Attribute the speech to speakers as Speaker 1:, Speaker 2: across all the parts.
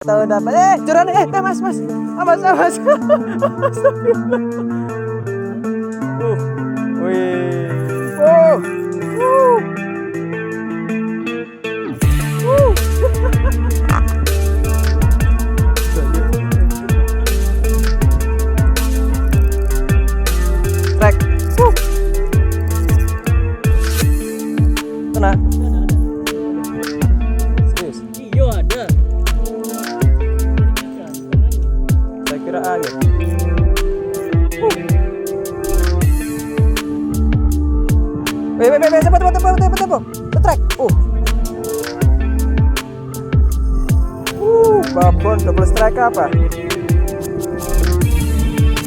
Speaker 1: Tahu dapat joran mas mas. Mas mas. Wih. Trek. Kena. Serius?
Speaker 2: Iya ada.
Speaker 1: Saya kira angin. Cepat. Trek. Babon double strike apa?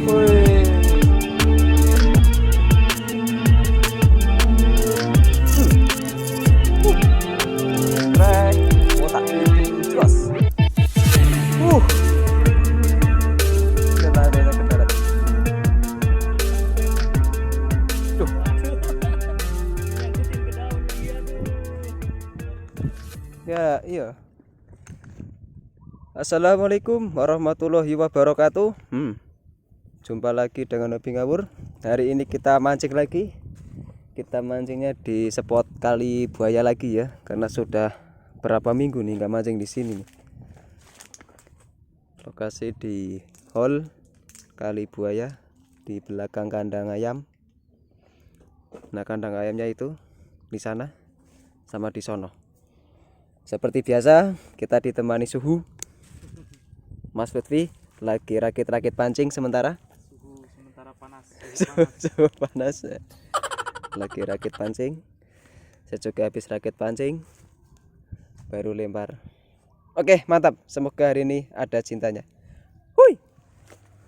Speaker 1: Wih. Trek. Otak ini jelas. Kendara ke darat. Duh. Ya, iya. Assalamualaikum warahmatullahi wabarakatuh. Jumpa lagi dengan Hobi Ngawur. Hari ini kita mancing lagi. Kita mancingnya di spot kali buaya lagi ya, karena sudah berapa minggu nih nggak mancing di sini nih. Lokasi di hall kali buaya di belakang kandang ayam. Nah, kandang ayamnya itu di sana sama di sono. Seperti biasa kita ditemani Suhu. Mas Lutfi lagi rakit-rakit pancing sementara.
Speaker 2: Suhu sementara panas.
Speaker 1: Suhu panas. Lagi rakit pancing. Saya juga habis rakit pancing. Baru lempar. Oke, mantap. Semoga hari ini ada cintanya. Hui.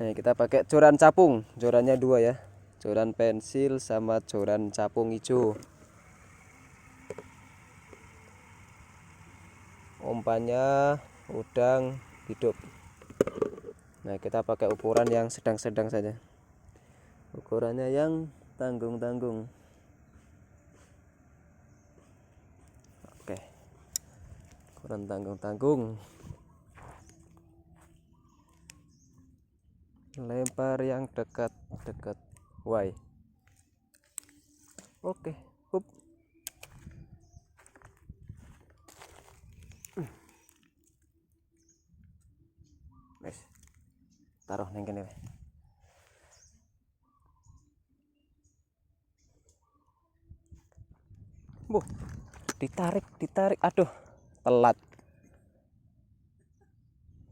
Speaker 1: Nah, kita pakai joran capung. Jorannya 2 ya. Joran pensil sama joran capung hijau. Umpannya udang hidup. Nah, kita pakai ukuran yang sedang-sedang saja. Ukurannya yang tanggung-tanggung. Oke. Ukuran tanggung-tanggung. Lempar yang dekat-dekat. Why? Oke. Hup. Wes. Taruh neng kene. Ditarik. Aduh,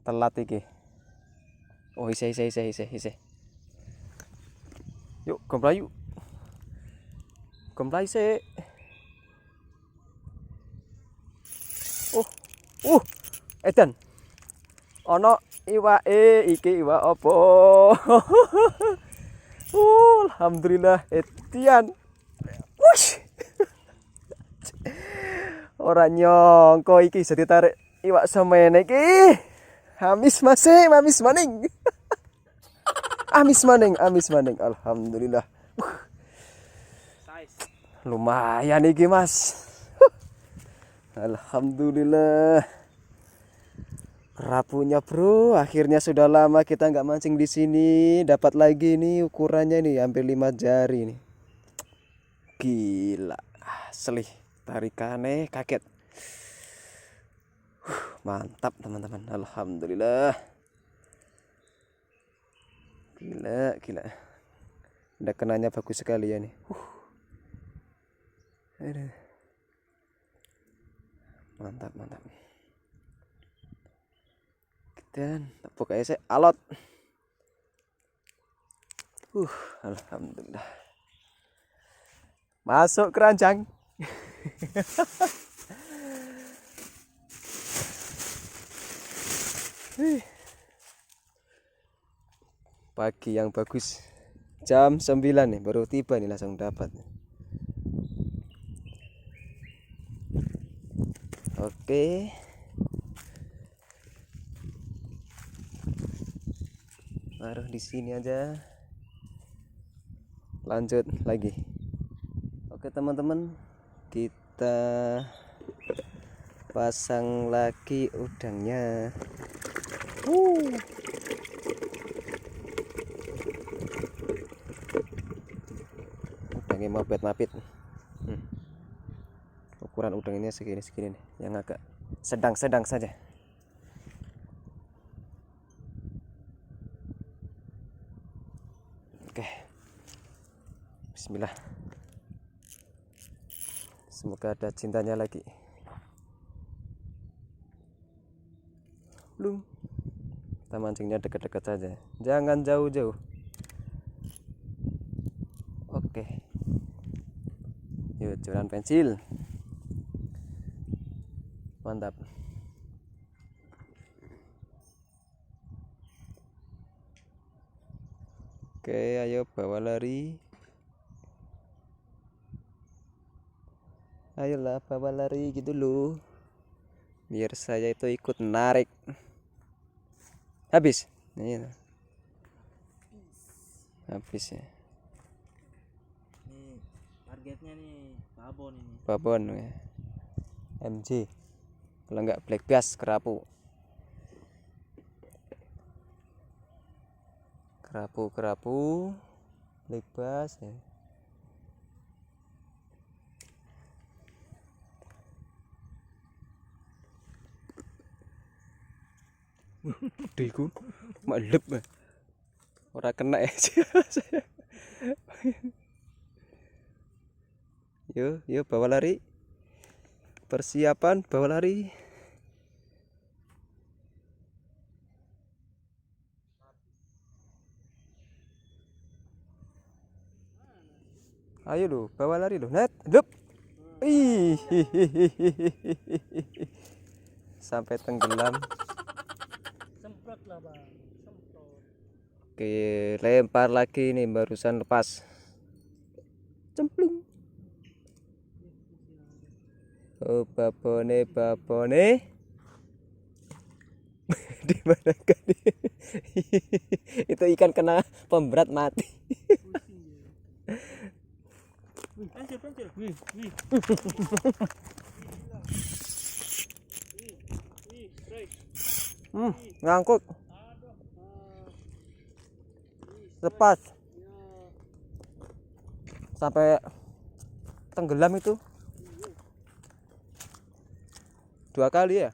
Speaker 1: telat iki. Oh, ise. Yuk, gomplayu. Gomplay se. Edan. Ono iwake iki iwak apa? Alhamdulillah Edian. Wush. Ora nyongko iki bisa ditarik iwak semene iki. Amis maning. Amis maning. Alhamdulillah. Lumayan iki, Mas. Alhamdulillah. Kerapunya, Bro. Akhirnya sudah lama kita nggak mancing di sini. Dapat lagi nih, ukurannya nih hampir 5 jari nih. Gila. Asli. Tarikannya kaget. Mantap teman-teman. Alhamdulillah. Gila. Udah kenanya bagus sekali ya nih. Mantap. Dan pokoknya saya alot. Alhamdulillah. Masuk keranjang. Pagi yang bagus. Jam 9 nih baru tiba nih, langsung dapat. Oke. Taruh di sini aja. Lanjut lagi. Oke teman-teman, kita pasang lagi udangnya. Udangnya mapit. Ukuran udang ini segini nih, yang agak sedang saja. Oke, bismillah, semoga ada cintanya lagi. Belum, kita mancingnya dekat-dekat saja, jangan jauh-jauh. Oke, yuk curan pensil, mantap. Oke, ayo bawa lari. Ayolah bawa lari gitu loh. Biar saya itu ikut narik. Habis. Ini. Habis ya.
Speaker 2: Nih, targetnya nih babon ini.
Speaker 1: Babon ya. MJ. Kalau enggak black bass kerapu. Kerapu black bass ya. Diku malep ora kena ya. Yuk bawa lari. Persiapan bawa lari. Ayo lo, bawa lari lo, net, lup. Ih, sampai tenggelam.
Speaker 2: Semprot lah bang, semprot.
Speaker 1: Oke, lempar lagi nih, barusan lepas. Cemplung. Oh, babone. Di mana kan? Itu ikan kena pemberat mati.
Speaker 2: Pensil. Wih, strike.
Speaker 1: Ngangkut. Lepas. Sampai tenggelam itu. 2 kali ya.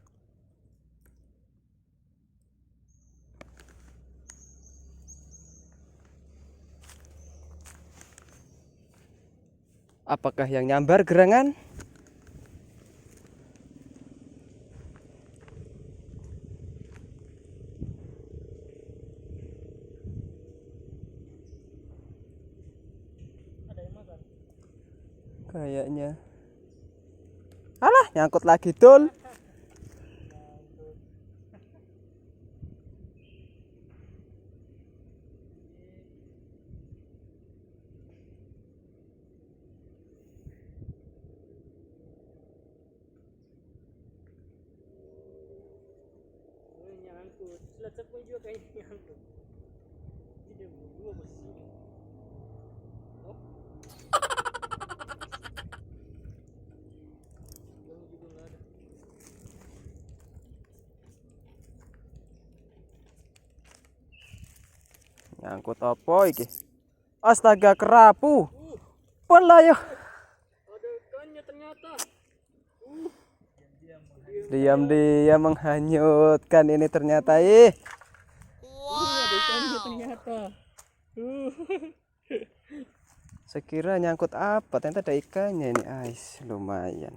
Speaker 1: Apakah yang nyambar gerangan?
Speaker 2: Ada yang makan.
Speaker 1: Kayaknya. Alah, nyangkut lagi dul.
Speaker 2: Nyangkut. Selacap pun juga kayaknya nyangkut. Ini dua posisi. Oh. Jauh juga nggak ada.
Speaker 1: Nyangkut apa iki? Astaga, kerapu. Pelayo.
Speaker 2: Ada ikannya ternyata.
Speaker 1: Diam-diam menghanyutkan ini ternyata.
Speaker 2: Ada ikannya ternyata.
Speaker 1: Sekira nyangkut apa? Ternyata ada ikannya ini. Ais, lumayan.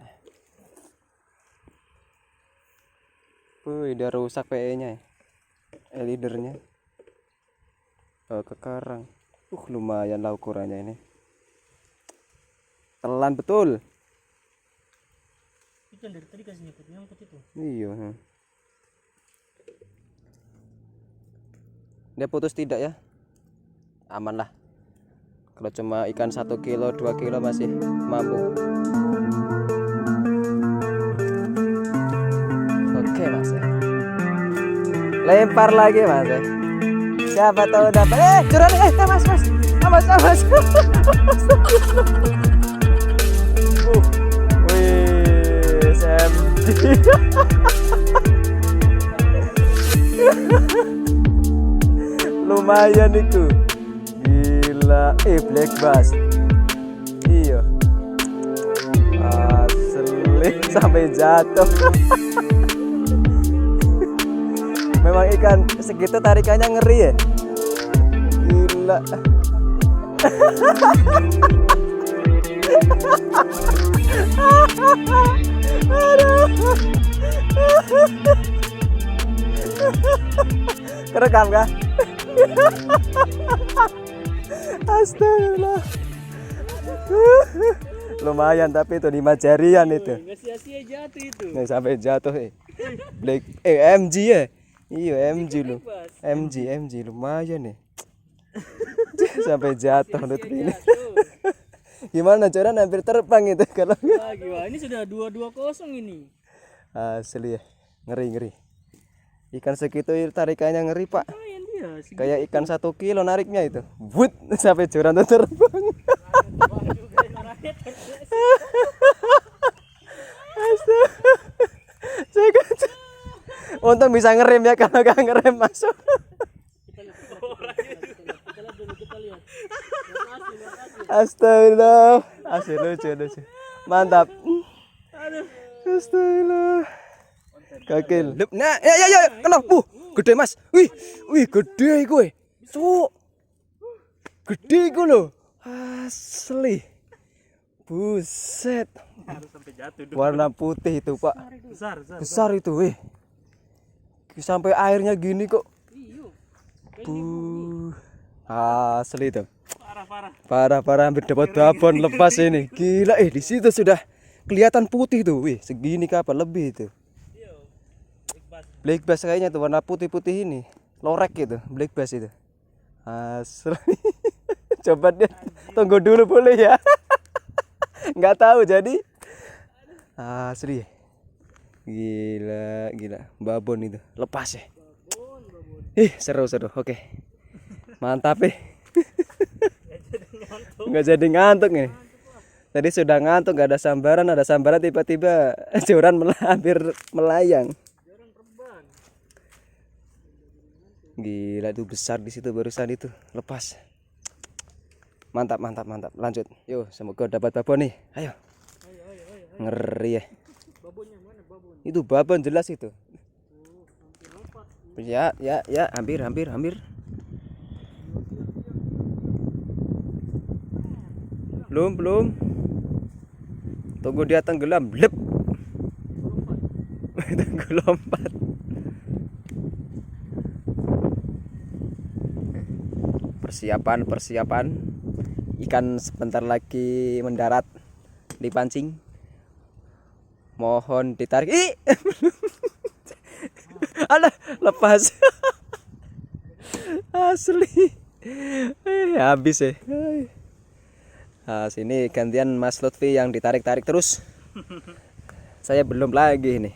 Speaker 1: Udah rusak PE-nya. Leadernya. Oh, ke karang. Lumayan lah ukurannya ini. Telan betul.
Speaker 2: Itu dari tadi kasih nyangkut itu.
Speaker 1: Iya. Dia putus tidak ya? Aman lah. Kalau cuma ikan 1 kilo 2 kilo masih mampu. Oke mas ya. Lempar lagi mas ya. Siapa tahu dapat. Curang mas. Awas. Wih, SMG. lumayan itu. Gila, black bass. Iya. Asli sampai jatuh. Memang ikan segitu tarikannya ngeri ya. Gila. Kerekam kah? Astagfirullah. Lumayan tapi itu 5 jarian itu.
Speaker 2: Nggak sia-sia jatuh itu.
Speaker 1: Nih sampai jatuh Black MG ya. Iya MG lu. MG lumayan nih. Sampai jatuh menurut ini. Gimana Joran hampir terbang itu kalau.
Speaker 2: Wah, gimana? Ini sudah 2-2-0 ini.
Speaker 1: Asli ya. Ngeri. Ikan segitu tarikannya ngeri, Pak.
Speaker 2: Lumayan dia.
Speaker 1: Kayak ikan 1 kilo nariknya itu. Wut sampai Joran tuh terbang. Untung bisa ngerem ya, kalau gak ngerem masuk. Astagfirullah. Asli lucu. Mantap. Astagfirullah. Gokil. Nah, ya. Kenal. Gede, Mas. Wih, gede gue. Cuk. Gede gue loh. Asli. Buset.
Speaker 2: Harus sampai jatuh dong.
Speaker 1: Warna putih itu, Pak.
Speaker 2: Besar.
Speaker 1: Besar itu, weh. Sampai airnya gini kok.
Speaker 2: Iya.
Speaker 1: Asli itu.
Speaker 2: Parah.
Speaker 1: Hampir dapat babon lepas ini. Gila, di situ sudah kelihatan putih tuh. Wih, segini kapan lebih itu. Black bass kayaknya tuh warna putih-putih ini. Lorek gitu, black bass itu. Asli. Coba dia tunggu dulu boleh ya. Nggak tahu jadi. Asli. Gila. Babon itu. Lepas ya. Seru. Oke. Mantap Nggak jadi ngantuk nih. Tadi sudah ngantuk, nggak ada sambaran, tiba-tiba Joran hampir melayang. Gila itu besar di situ barusan itu lepas. Mantap. Lanjut. Yuk, semoga dapat babon nih. Ayo. Ngeri ya.
Speaker 2: Babonnya mana babon?
Speaker 1: Itu babon jelas itu. Ya, hampir. Belum. Tunggu dia tenggelam, blep. Tunggu lompat. Persiapan. Ikan sebentar lagi mendarat, dipancing. Mohon ditarik. Alah, lepas. Asli. Habis ya. Nah, sini gantian Mas Lutfi yang ditarik-tarik terus. Saya belum lagi nih.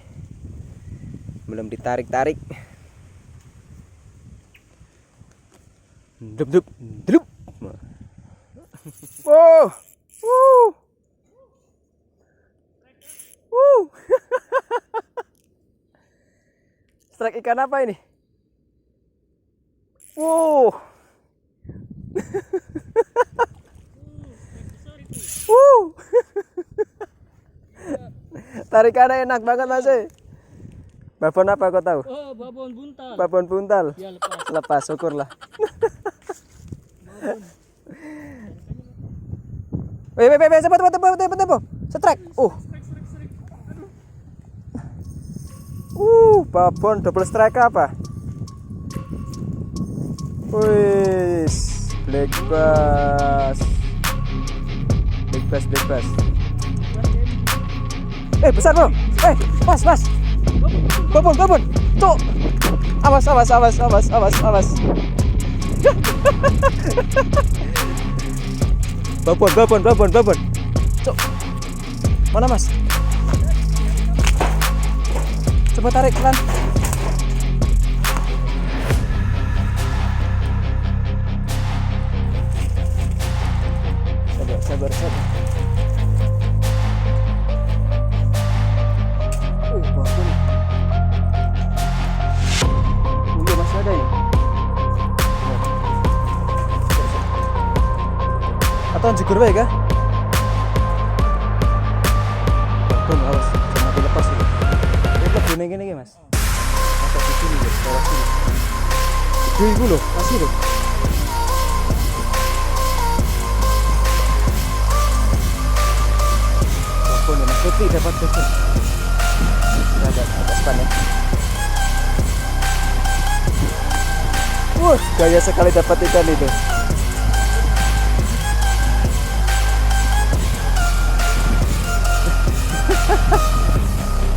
Speaker 1: Belum ditarik-tarik. Dup. Wow. Strike ikan apa ini? Wow. Tarikannya enak banget Mas. Babon apa kau tahu?
Speaker 2: Oh, babon buntal.
Speaker 1: Babon buntal.
Speaker 2: Ya, lepas.
Speaker 1: Lepas, syukurlah. Weh, cepat. Strike. Babon double strike apa? Wih, black bass. Besar bro. Mas. Babon. Cuk. Awas. Babon. Cuk. Mana Mas? Coba tarik pelan. Sabar. Babon. Iya masih ada ini. Atau jegur wae kah? Babon awas, jangan dilepas iki. Iki lebu ning kene iki, Mas. Masuk di sini ya, bawah sini. Gede iku lho, masih lho. Babon ya, Mas. Putih dapat babon. Ada span ya. Gaya sekali dapat ikan itu.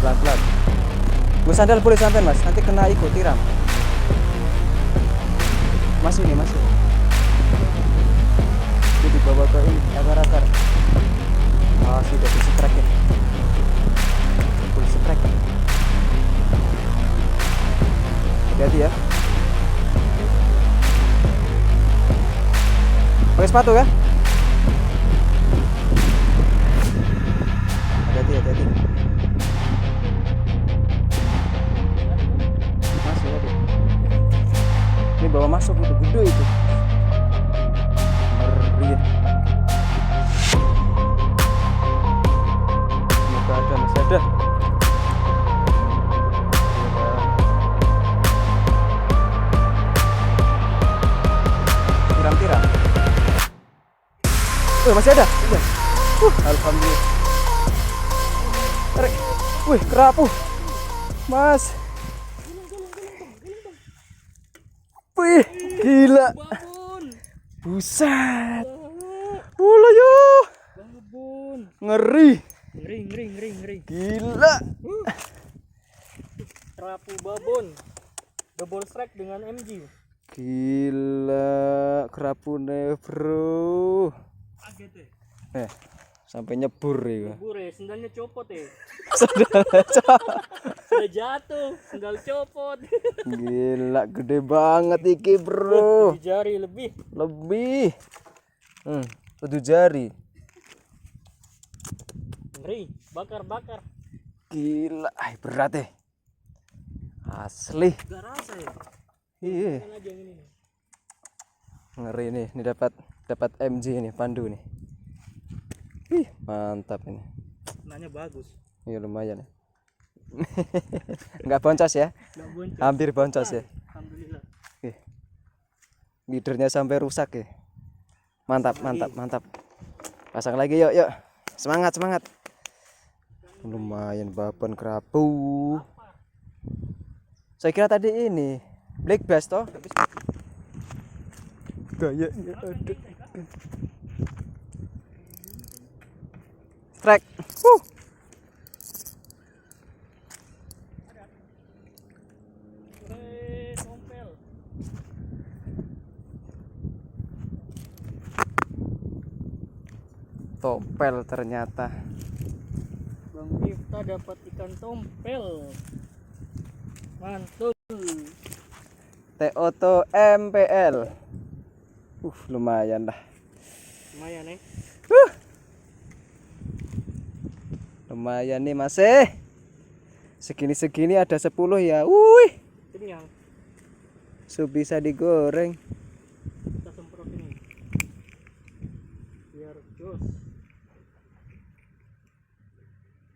Speaker 1: Pelan-pelan. Gue sandal boleh sampai Mas, nanti kena ikut tiram. Masuk nih, masuk. Jadi dibawa ke ini, akar-akar. Ah, sudah disetrek ya. Full setrek. Hati-hati ya. Pakai sepatu kan? Hati-hati, hati-hati. Masuk lagi. Ini bawa masuk itu gede itu. Ngeri ya. Semoga ada, masih ada. Tiram-tiram. Masih ada. Iya. Alhamdulillah. Tarik. Wih, kerapu. Mas. Wih, gila.
Speaker 2: Babon.
Speaker 1: Buset. Bola yo.
Speaker 2: Babon.
Speaker 1: Ngeri.
Speaker 2: Ngeri.
Speaker 1: Gila.
Speaker 2: Kerapu babon. Double strike dengan MG.
Speaker 1: Gila, kerapune, Bro.
Speaker 2: Kaget ya.
Speaker 1: Sampai nyebur ya.
Speaker 2: Bure, sendalnya copot ya.
Speaker 1: Sudah
Speaker 2: Sudah jatuh, sendal copot.
Speaker 1: Gila, gede banget iki, Bro.
Speaker 2: 7 jari lebih.
Speaker 1: Lebih. 7 jari.
Speaker 2: Ngeri, bakar.
Speaker 1: Gila, berat ya. Asli.
Speaker 2: Gak rasa ya.
Speaker 1: Iya.
Speaker 2: Kan aja yang ini nih.
Speaker 1: Ngeri nih, ini dapat MG nih, pandu nih. Mantap ini.
Speaker 2: Nanya bagus.
Speaker 1: Iya lumayan ya. Enggak boncos ya?
Speaker 2: Nggak boncos.
Speaker 1: Hampir boncos ya.
Speaker 2: Alhamdulillah.
Speaker 1: Leadernya sampai rusak ya. Mantap. Pasang lagi yuk. Semangat. Lumayan babon kerapu. Saya kira tadi ini black bass toh. Gayanya ada. Strike.
Speaker 2: Tompel.
Speaker 1: Tompel ternyata.
Speaker 2: Bang Miftah dapat ikan tompel. Mantul.
Speaker 1: Toto MPL. Lumayan lah.
Speaker 2: Lumayan nih.
Speaker 1: Lumayan nih masih. Segini ada 10 ya. Wih.
Speaker 2: Kenyang.
Speaker 1: Bisa digoreng.
Speaker 2: Kita semprot ini. Biar jos.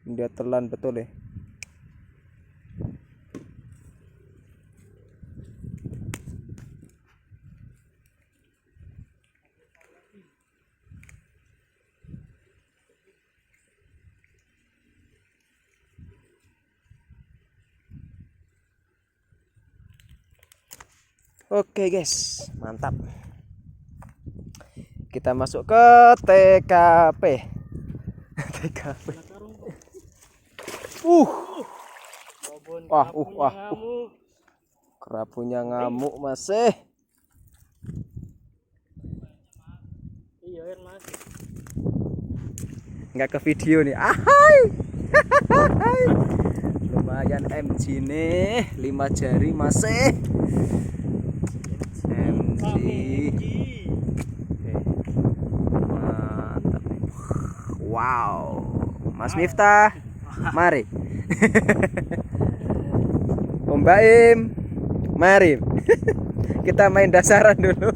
Speaker 1: Dia telan betul ya. Oke guys, mantap. Kita masuk ke TKP. TKP. Wah. Kerapunya ngamuk masih.
Speaker 2: Iya, masih.
Speaker 1: Nggak ke video nih. Ahai. Lumayan MG nih, 5 jari masih. Mantap. Wow, Mas Miftah, mari. Om Baim, mari. Kita main dasaran dulu.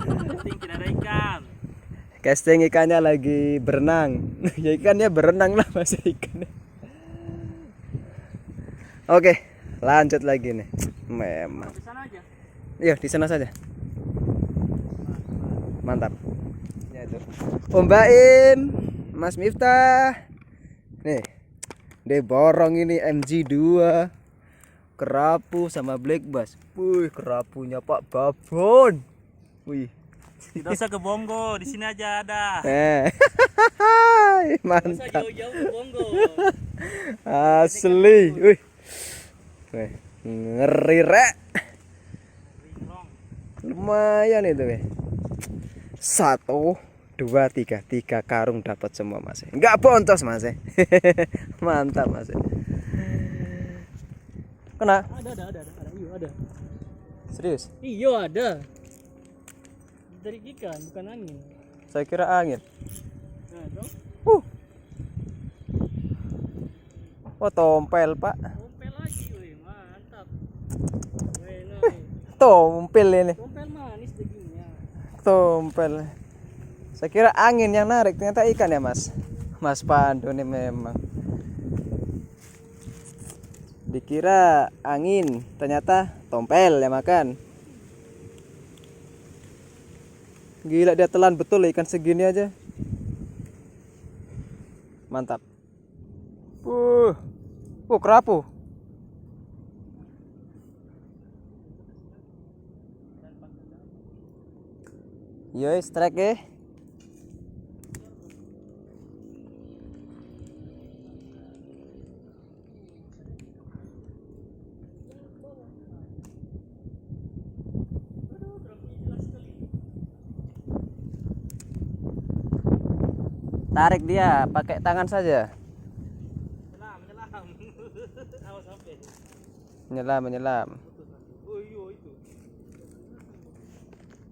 Speaker 2: Penting tidak ada ikan.
Speaker 1: Casting ikannya lagi berenang. Ya ikannya berenang lah masa ikannya. Oke, lanjut lagi nih. Memang.
Speaker 2: Di sana aja.
Speaker 1: Iya, di sana saja. Mantap. Ya itu. Ombain, Mas Miftah. Nih. Dia borong ini MG2. Kerapu sama black bass. Wih, kerapunya Pak Babon. Wih.
Speaker 2: Tidak usah ke Bongo, di sini aja ada. Tidak usah
Speaker 1: Mantap.
Speaker 2: jauh-jauh ke Bongo.
Speaker 1: Asli. Wih. Wih, ngeri rek. Lumayan itu weh. 1, 2, 3 karung dapat semua Mas. Enggak boncos Mas. Mantap Mas. Kena?
Speaker 2: Ada. Iya ada.
Speaker 1: Serius?
Speaker 2: Iya ada. Dari ikan, bukan angin.
Speaker 1: Saya kira angin.
Speaker 2: Nah, dong.
Speaker 1: Oh, tompel, Pak.
Speaker 2: Tompel lagi, weh, mantap. Weh, nah,
Speaker 1: Tompel ini.
Speaker 2: tompel manis dagingnya.
Speaker 1: Tompel. Saya kira angin yang narik, ternyata ikan ya, Mas. Mas Pandu ini memang. Dikira angin, ternyata tompel ya makan. Gila dia telan betul ikan segini aja. Mantap. Kerapu. Yo, strike ya. Tarik dia pakai tangan saja.
Speaker 2: Menyelam. Awas sampai.
Speaker 1: Menyelam.
Speaker 2: Oh iya itu.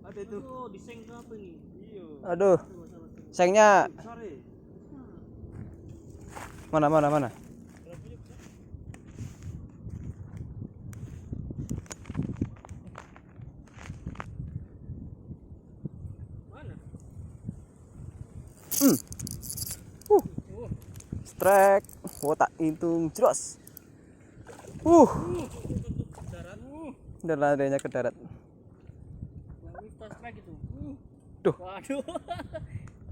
Speaker 2: Ada itu. Oh, diseng apa ini? Iya.
Speaker 1: Aduh. Sengnya
Speaker 2: Sore.
Speaker 1: mana?
Speaker 2: Mana?
Speaker 1: Strike. Tak hitung jelas.
Speaker 2: Darat.
Speaker 1: Udah larinya ke darat.
Speaker 2: Yang tas strike itu.
Speaker 1: Duh.
Speaker 2: Waduh.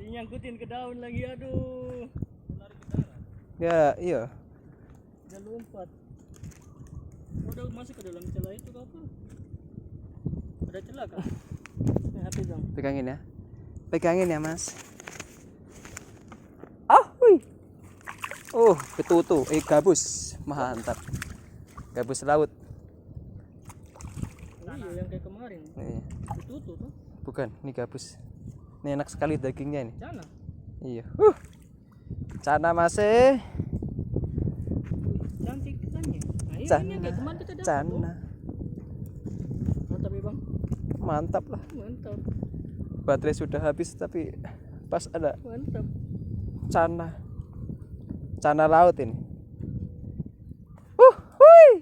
Speaker 2: Dinyangkutin ke daun lagi, aduh. Lari ke darat.
Speaker 1: Ya, iya.
Speaker 2: Dia lompat. Udah masuk ke dalam celah itu ke apa? Ada celah kan? Hati dong.
Speaker 1: Pegangin ya, Mas. Betutu, gabus. Mantap. Gabus laut.
Speaker 2: Iya, yang kayak kemarin.
Speaker 1: Iya.
Speaker 2: Itu tuh.
Speaker 1: Bukan, ini gabus. Ini enak sekali dagingnya ini.
Speaker 2: Cana.
Speaker 1: Iya. Cana masih.
Speaker 2: Cantik ikannya. Nah, ini yang kayak kemarin kita dapat.
Speaker 1: Cana.
Speaker 2: Mantap ya, Bang.
Speaker 1: Mantap lah.
Speaker 2: Mantap.
Speaker 1: Baterai sudah habis tapi pas ada
Speaker 2: Mantap.
Speaker 1: Cana laut ini. Hui.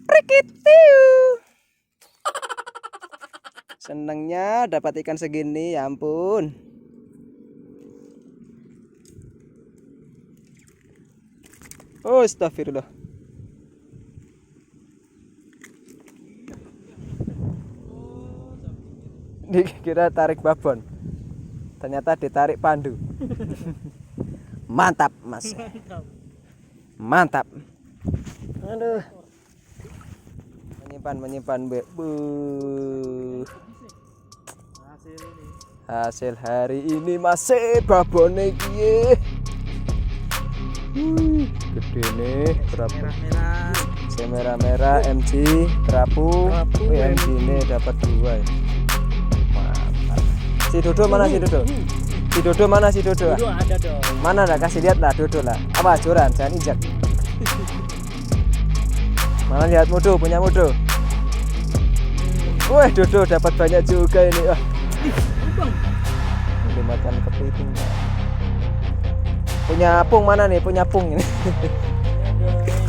Speaker 1: Prikitiu. Senangnya dapat ikan segini, ya ampun. Astagfirullah. Dikira tarik babon, ternyata ditarik Pandu. Mantap Mas, mantap. Aduh, menyimpan hasil hari ini masih babon iki. Gede nih kerapu. Merah-merah MG kerapu. MG ini dapat 2 ya. Si Dodo mana si Dodo? Si Dodo mana si Dodo?
Speaker 2: Dodo ada dong.
Speaker 1: Mana lah, kasih lihat lah Dodo lah. Apa joran, jangan injak. Mana lihat Mudo, punya Mudo. Wah, Dodo dapat banyak juga ini. Wah. Ini makan kepiting. Punya Pung mana nih? Punya Pung ini.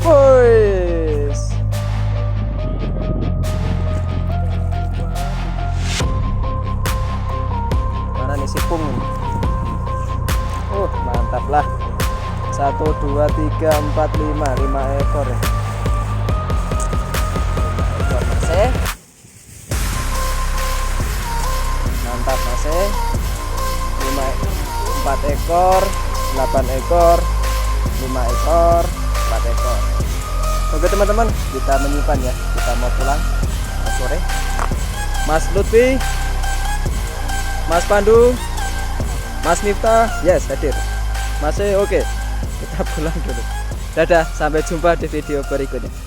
Speaker 1: Woi. 2, 3, 4, 5 ekor ya. 5 ekor masih. Mantap masih. 4 ekor, 8 ekor, 5 ekor, 4 ekor. Oke teman-teman, kita menyimpan ya. Kita mau pulang sore. Mas Lutfi, Mas Pandu, Mas Miftah, yes hadir. Masih oke. Kita pulang dulu. Dadah, sampai jumpa di video berikutnya.